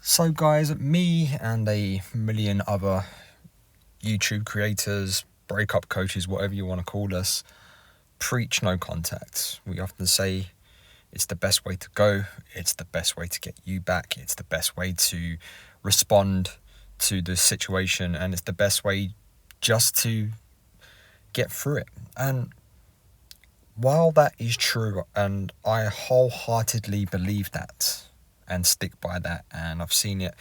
So guys, me and a million other YouTube creators, breakup coaches, whatever you want to call us, preach no contact. We often say it's the best way to go, it's the best way to get you back, it's the best way to respond to the situation, and it's the best way just to get through it. And while that is true, and I wholeheartedly believe that and stick by that, and I've seen it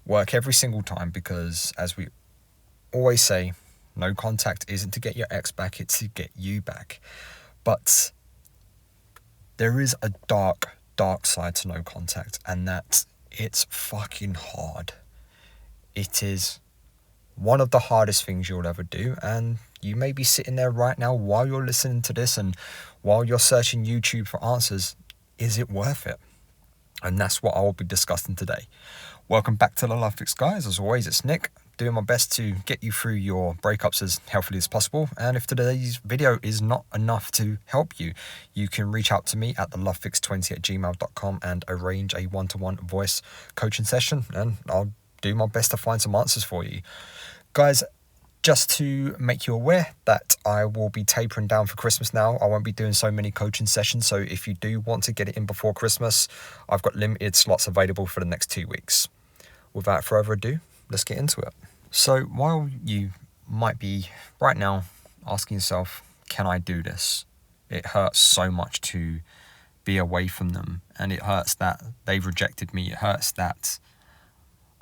work every single time, because as we always say, no contact isn't to get your ex back, it's to get you back. But there is a dark side to no contact, and that it's fucking hard. It is one of the hardest things you'll ever do, and you may be sitting there right now while you're listening to this and while you're searching YouTube for answers. Is it worth it? And that's what I will be discussing today. Welcome back to the Love Fix, guys. As always, it's Nick, doing my best to get you through your breakups as healthily as possible. And if today's video is not enough to help you, you can reach out to me at thelovefix20@gmail.com and arrange a one-to-one voice coaching session, and I'll do my best to find some answers for you. Guys, just to make you aware that I will be tapering down for Christmas now. I won't be doing so many coaching sessions, so if you do want to get it in before Christmas, I've got limited slots available for the next 2 weeks. Without further ado, let's get into it. So while you might be right now asking yourself, can I do this? It hurts so much to be away from them, and it hurts that they've rejected me. It hurts that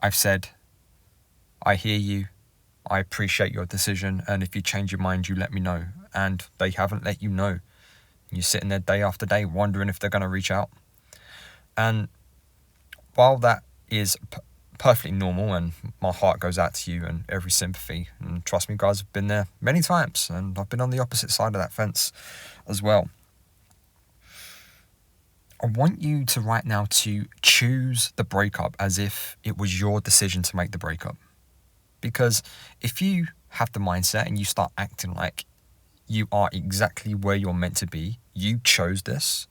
I've said, I hear you, I appreciate your decision, and if you change your mind, you let me know. And they haven't let you know. You're sitting there day after day wondering if they're going to reach out. And while that is perfectly normal, and my heart goes out to you and every sympathy, and trust me guys, I've been there many times, and I've been on the opposite side of that fence as well. I want you to right now to choose the breakup as if it was your decision to make the breakup. Because if you have the mindset and you start acting like you are exactly where you're meant to be, you chose this,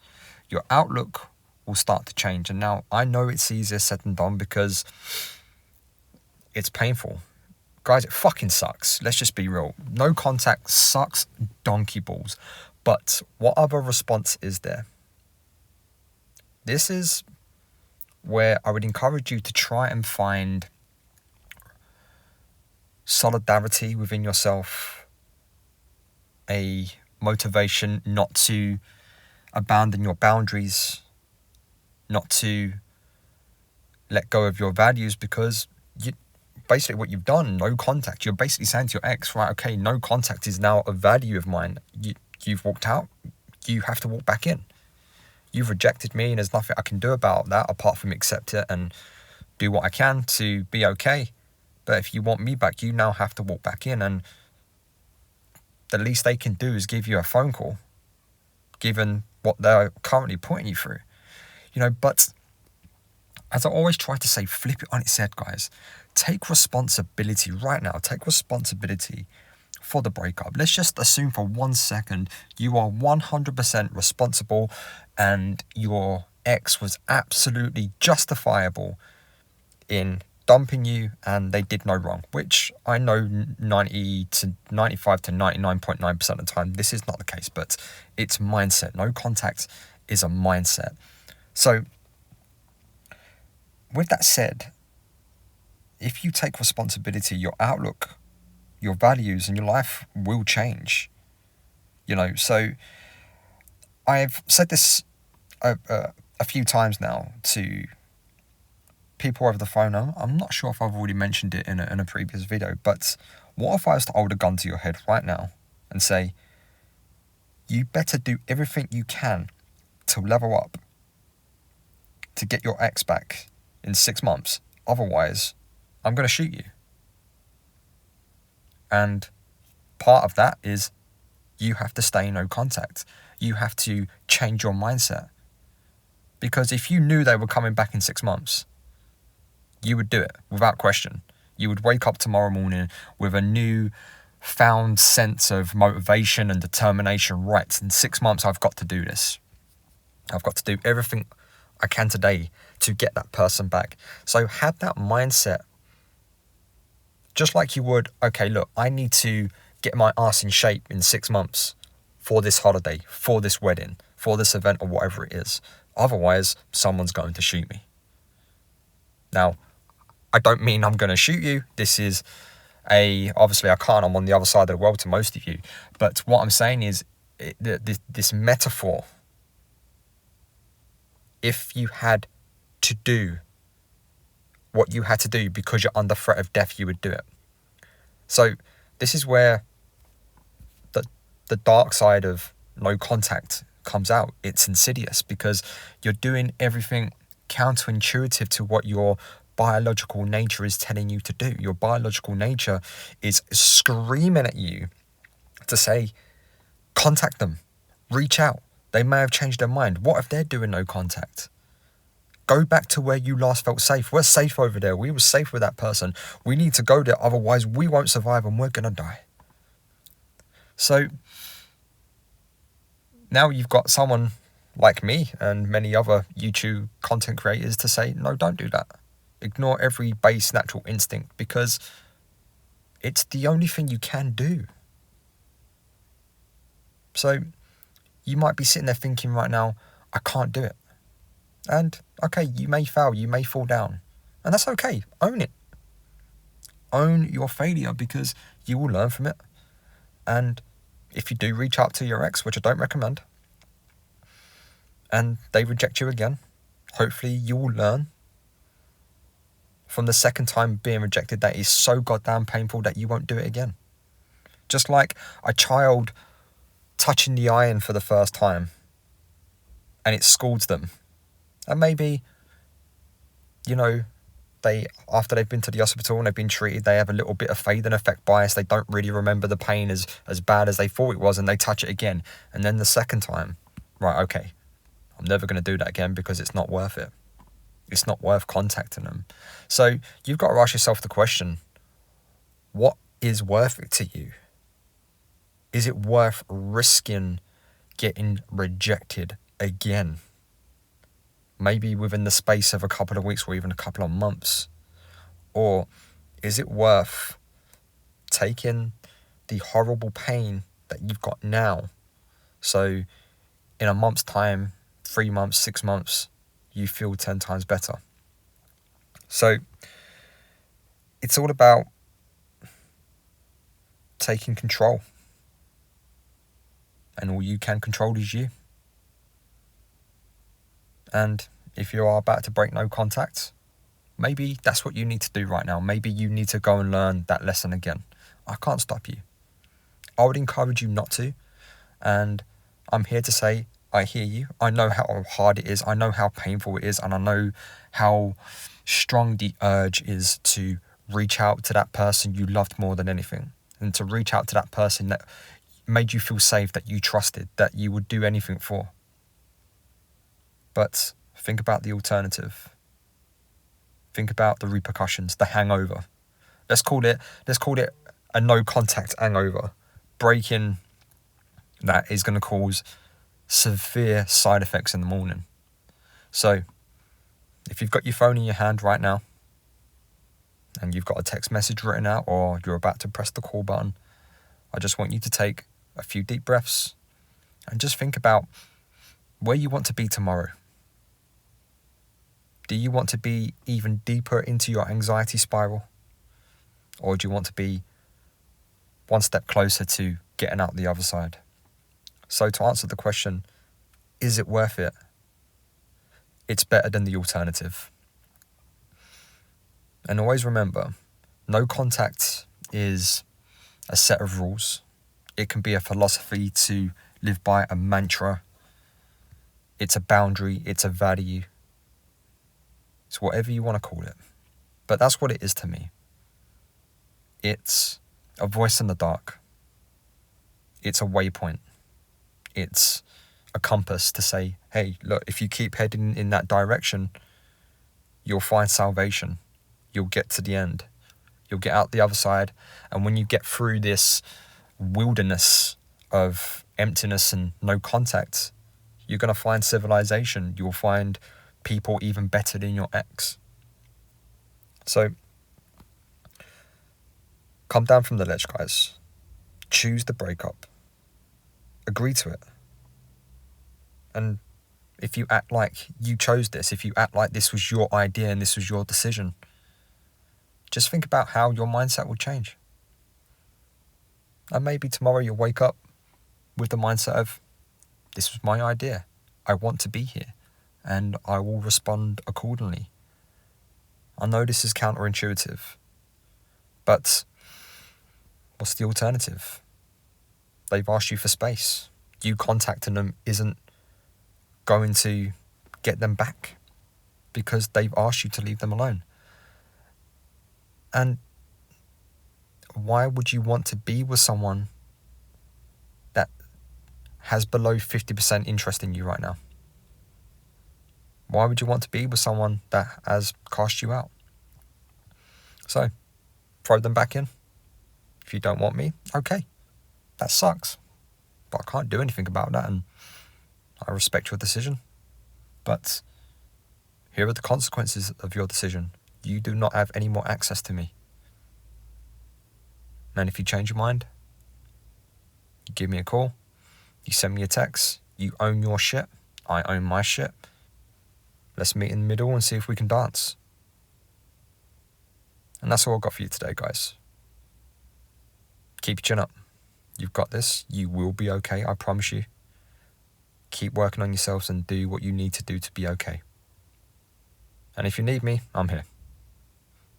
your outlook will start to change. And now I know it's easier said than done because it's painful. Guys, it fucking sucks. Let's just be real. No contact sucks donkey balls. But what other response is there? This is where I would encourage you to try and find solidarity within yourself, a motivation not to abandon your boundaries, not to let go of your values, because you basically what you've done, no contact, you're basically saying to your ex, right, okay, no contact is now a value of mine. You've walked out, you have to walk back in. You've rejected me, and there's nothing I can do about that apart from accept it and do what I can to be okay. But if you want me back, you now have to walk back in, and the least they can do is give you a phone call, given what they're currently putting you through. But as I always try to say, flip it on its head, guys. Take responsibility right now. Take responsibility for the breakup. Let's just assume for 1 second you are 100% responsible and your ex was absolutely justifiable in dumping you and they did no wrong, which I know 90 to 95 to 99.9% of the time this is not the case, but it's mindset. No contact is a mindset. So with that said, if you take responsibility, your outlook, your values, and your life will change. So I've said this a few times now to people over the phone. I'm not sure if I've already mentioned it in a previous video, but what if I was to hold a gun to your head right now and say, you better do everything you can to level up, to get your ex back in 6 months, otherwise I'm going to shoot you. And part of that is you have to stay in no contact. You have to change your mindset. Because if you knew they were coming back in 6 months, you would do it without question. You would wake up tomorrow morning with a new found sense of motivation and determination. Right, in 6 months, I've got to do this. I've got to do everything I can today to get that person back. So have that mindset, just like you would, okay, look, I need to get my ass in shape in 6 months for this holiday, for this wedding, for this event, or whatever it is. Otherwise, someone's going to shoot me. Now, I don't mean I'm going to shoot you. This is obviously I can't, I'm on the other side of the world to most of you. But what I'm saying is, this metaphor, if you had to do what you had to do because you're under threat of death, you would do it. So this is where the dark side of no contact comes out. It's insidious because you're doing everything counterintuitive to what your biological nature is telling you to do. Your biological nature is screaming at you to say, contact them, reach out. They may have changed their mind. What if they're doing no contact? Go back to where you last felt safe. We're safe over there. We were safe with that person. We need to go there, otherwise we won't survive and we're going to die. So now you've got someone like me and many other YouTube content creators to say, no, don't do that. Ignore every base natural instinct because it's the only thing you can do. So you might be sitting there thinking right now, I can't do it. And okay, you may fail, you may fall down. And that's okay. Own it. Own your failure because you will learn from it. And if you do reach out to your ex, which I don't recommend, and they reject you again, hopefully you will learn from the second time being rejected that is so goddamn painful that you won't do it again. Just like a child touching the iron for the first time and it scalds them. And maybe, after they've been to the hospital and they've been treated, they have a little bit of fade and effect bias. They don't really remember the pain as bad as they thought it was, and they touch it again. And then the second time, right, okay, I'm never going to do that again because it's not worth it. It's not worth contacting them. So you've got to ask yourself the question, what is worth it to you? Is it worth risking getting rejected again? Maybe within the space of a couple of weeks or even a couple of months? Or is it worth taking the horrible pain that you've got now? So in a month's time, 3 months, 6 months, you feel 10 times better. So it's all about taking control. And all you can control is you. And if you are about to break no contact, maybe that's what you need to do right now. Maybe you need to go and learn that lesson again. I can't stop you. I would encourage you not to. And I'm here to say, I hear you. I know how hard it is. I know how painful it is. And I know how strong the urge is to reach out to that person you loved more than anything. And to reach out to that person that made you feel safe, that you trusted, that you would do anything for. But think about the alternative. Think about the repercussions, the hangover. Let's call it a no contact hangover. Breaking that is going to cause severe side effects in the morning. So if you've got your phone in your hand right now and you've got a text message written out or you're about to press the call button, I just want you to take a few deep breaths and just think about where you want to be tomorrow. Do you want to be even deeper into your anxiety spiral? Or do you want to be one step closer to getting out the other side? So to answer the question, is it worth it? It's better than the alternative. And always remember, no contact is a set of rules. It can be a philosophy to live by, a mantra. It's a boundary, it's a value. It's whatever you want to call it. But that's what it is to me. It's a voice in the dark. It's a waypoint. It's a compass to say, hey, look, if you keep heading in that direction, you'll find salvation. You'll get to the end. You'll get out the other side. And when you get through this wilderness of emptiness and no contact, you're going to find civilization. You'll find people even better than your ex. So, come down from the ledge, guys. Choose the breakup. Agree to it. And if you act like you chose this, if you act like this was your idea and this was your decision, just think about how your mindset will change. And maybe tomorrow you'll wake up with the mindset of, this was my idea. I want to be here. And I will respond accordingly. I know this is counterintuitive. But what's the alternative? They've asked you for space. You contacting them isn't going to get them back because they've asked you to leave them alone. And why would you want to be with someone that has below 50% interest in you right now? Why would you want to be with someone that has cast you out? So, throw them back in. If you don't want me, okay. That sucks. But I can't do anything about that, and I respect your decision. But here are the consequences of your decision. You do not have any more access to me. And if you change your mind, you give me a call, you send me a text, you own your shit, I own my shit. Let's meet in the middle and see if we can dance. And that's all I've got for you today, guys. Keep your chin up. You've got this. You will be okay, I promise you. Keep working on yourselves and do what you need to do to be okay. And if you need me, I'm here.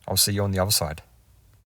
I'll see you on the other side.